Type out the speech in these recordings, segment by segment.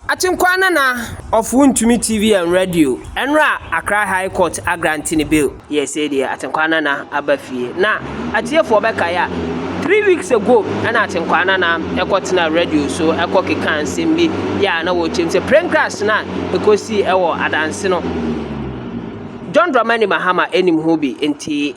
Atenkwana na of Wontumi TV and radio. Enra Accra High Court agrantini bill. Yes, dear Atenkwana na abafie. Na atiefo beka ya 3 weeks ago ana Atenkwana na ekwotina radio so ekokeka nsem bi ya na wo chim se Prez na ekosi ewo adanse no. John Dramani Mahama enim hobi enti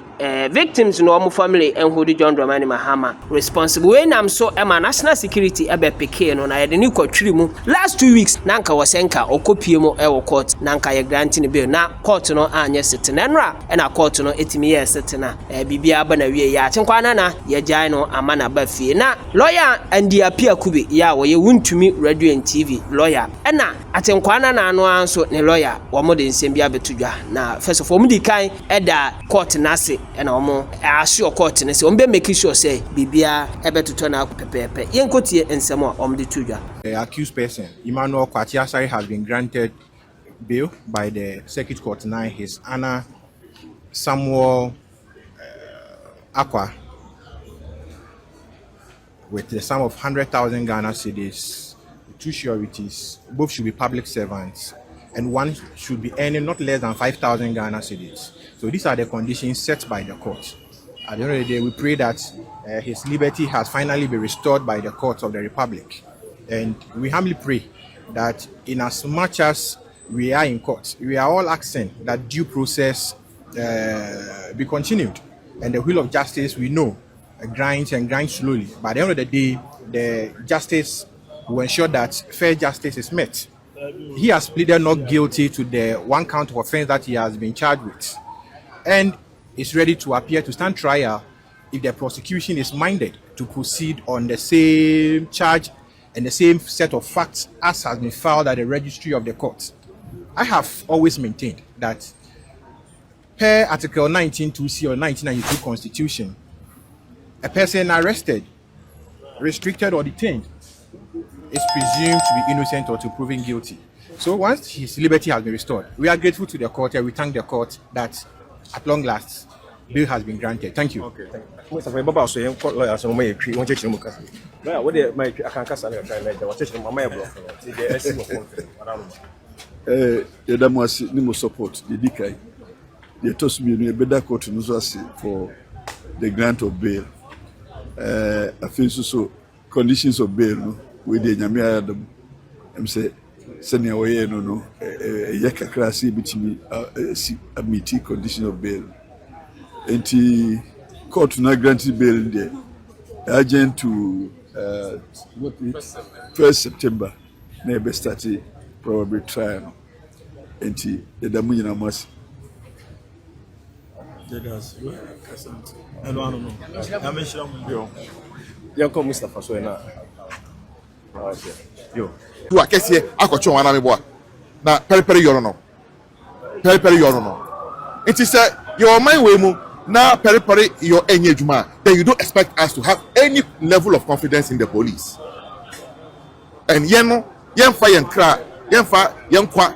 victims no omo family enhodi John Dramani Mahama responsible we nam so ema national security ebe peke no na yede ni kwatwiri mu last 2 weeks nanka wasenka okopie mu ewo court nanka ye granting bill na court no anye setena nra na court no etimi ye setena bibia aba na wie ya Atenkwana na ye jai no amana ba fie na lawyer andi apia kube ya wo ye Wontumi radio and TV lawyer na Atenkwana na anu anso ne lawyer wo mo de nsem bia betudwa na first of all mudi kan eda court na se na omo asio court ne se ombe make sure say bibia ebetoto na pepepe yenkotie ensem a omde tudwa. The accused person Emmanuel Kwatiasari has been granted bail by the Circuit Court 9. His Anna Samuel Aqua with the sum of 100,000 Ghana cedis, 2 sureties. Both should be public servants, and one should be earning not less than 5,000 Ghana cedis. So these are the conditions set by the court. At the end of the day, we pray that his liberty has finally been restored by the courts of the Republic. And we humbly pray that in as much as we are in court, we are all asking that due process be continued. And the wheel of justice, we know, grinds and grinds slowly. But at the end of the day, the justice will ensure that fair justice is met. He has pleaded not guilty to the one count of offense that he has been charged with, and is ready to appear to stand trial if the prosecution is minded to proceed on the same charge and the same set of facts as has been filed at the registry of the court. I have always maintained that per Article 19(2)(c) or 1992 Constitution, a person arrested, restricted or detained is presumed to be innocent or to proven guilty. So once his liberty has been restored, we are grateful to the court and we thank the court that at long last bail has been granted. Thank you. Okay, thank you. Mr. Baba, so you lawyer so may agree on check muka. Lawyer, what dey my akan kasa na try like what check mama e block. See the SC mo around. Yedamwasi ni mo support the dikai. The toss me no better court no so for the grant of bail. I feel so conditions of bail no we dey nyame adam. Em say senior way no yakakra si bitimi meet condition of bail. Enti court na granted bail there urgent to 1st September na be start probably trial. Enti the damu nyina mas Jedas kasant elo anu no ya me shira mu bio ya ko Mustafa so na yo tu akese akọchọ wana me boa na periperi yoro no it is your mind we mu na periperi your enye adwuma then you don't expect us to have any level of confidence in the police. And yen kwa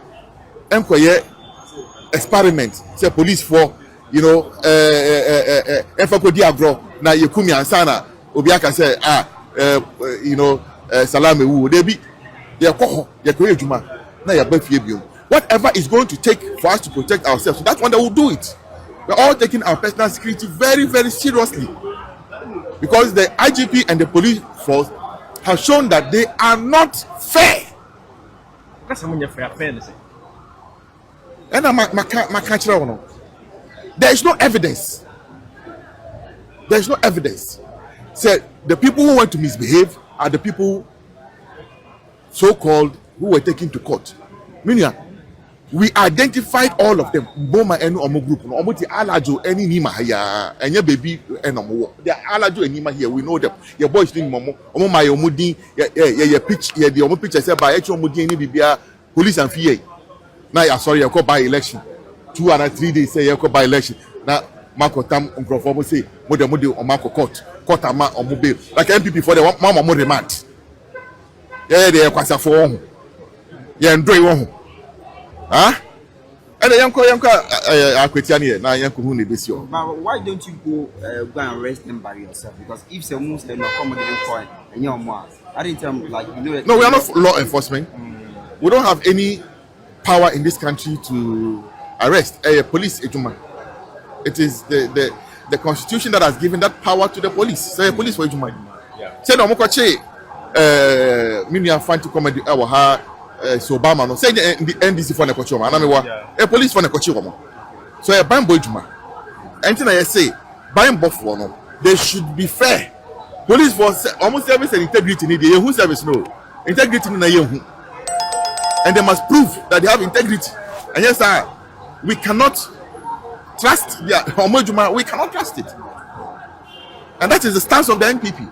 experiment say police for enfa ko di agro na yekumi ansana obi aka say salam ewu debi they ko ejuma na ya ba fie biom. Whatever is going to take for us to protect ourselves, so that's one that will do it. We're all taking our personal security very, very seriously, because the IGP and the police force have shown that they are not fair. And there is no evidence. Say the people who want to misbehave are the people so-called who were taken to court. Meaning, we identified all of them. Boma and Omo group. Omo ti alajo any nima here. And your baby and Omo. They are alajo and nima here. We know them. Your boys doing Momo. Omo my Omudi. Your pitch. The Omo pitch. I said by H Omudi any bibia police and FA. Now you are sorry. You call by election. 2 and 3 days say you call by election. Now Marco Tam Uncle say Mode or Marco Court ama Omo bail. Like MPP for the mama more remand. Yeah, they are kwasa for one. Yeah, and one. Huh? And the young Akwetiani na young who ne besio. But why don't you go and arrest them by yourself? Because if the Muslim not come to the court and you're more, I didn't tell like No, we are not law enforcement. We don't have any power in this country to arrest a police ejuma. It is the constitution that has given that power to the police. Say police for ejuma. Say no mokoche minia fanti comedy ha so Obama no say the NDC for nekoche ma na me wa a police for nekoche mo. So a ban boy ejuma. Anything I say ban for no, they should be fair. Police for almost service and integrity need who service no. Integrity na ye. And they must prove that they have integrity. And yes, sir, we cannot trust their homojuma. We cannot trust it. And that is the stance of the NPP.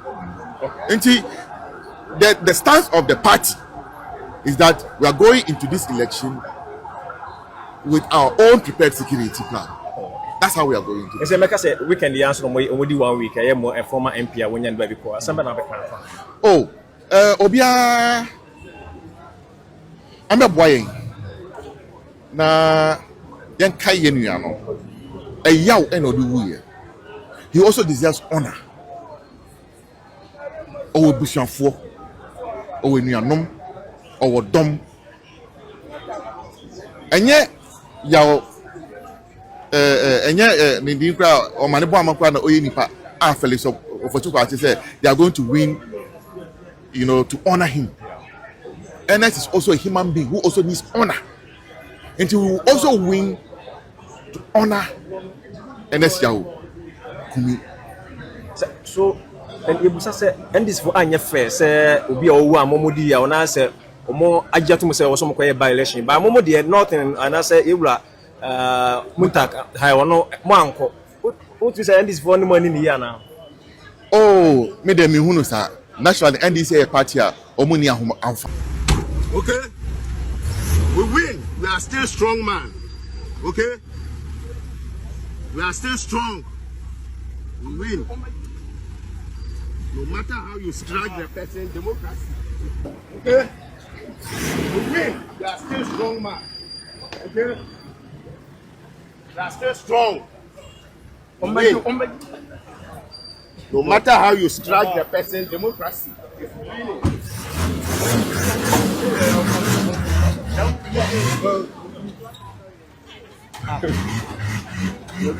Until the stance of the party is that we are going into this election with our own prepared security plan. That's how we are going to. Say make say weekend the answer we 1 week. I am a former MP when you baby call. Somebody na be kan. Oh, obia I'm a boy. Na yan kai yenu no. Yaw enodu wuye. He also deserves honor. Owo busuafo. Owo enuanom. Owo dom. Enye yaw enye ni kra o mane bo amakwa na oye nipa a Felix Ofochukwu say they are going to win, you know, to honor him. Ernest is also a human being who also needs honor. And he will also win to honor Ernest Yao Kumi. So, and you say, and this for Anya Fair, say, Ubi or Momodi, and I say, Omo Ajatum say, or some quiet by election. But Momodi, nothing, and I say, Ibra, Muntak, Haiwano, Manko. What you say, and this for the money in the year now? Oh, me de Mihunu, sir. Naturally, NDC party, Omunia Alpha. Okay? We win. We are still strong, man. Okay? We are still strong. We win. No matter how you strike the person, democracy. Okay? We win. We are still strong, man. Okay? We are still strong. We win. No matter how you strike the person, democracy is winning. You're